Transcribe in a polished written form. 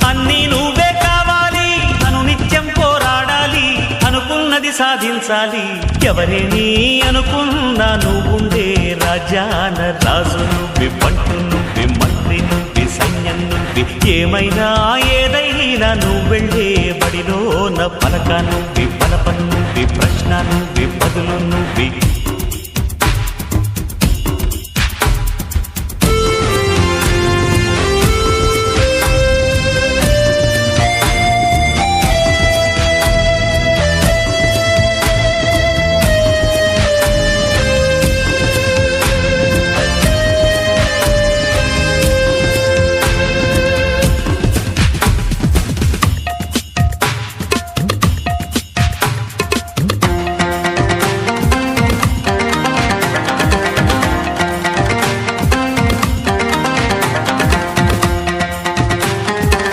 అన్నీ నువ్వే కావాలి, అను నిత్యం పోరాడాలి, అనుకున్నది సాధించాలి. ఎవరేని అనుకున్నా నువ్వుండే రాజ్యాన రాజు నువ్వి, పంటు నువ్వి, మంత్రి నువ్వి, సైన్యం నువ్వి, ఏమైనా ఏదైనా నువ్వెళ్ళే బడిలోన పలక నువ్వి, పలప నువ్వి, ప్రశ్న నువ్వి, బదులు నువ్వి.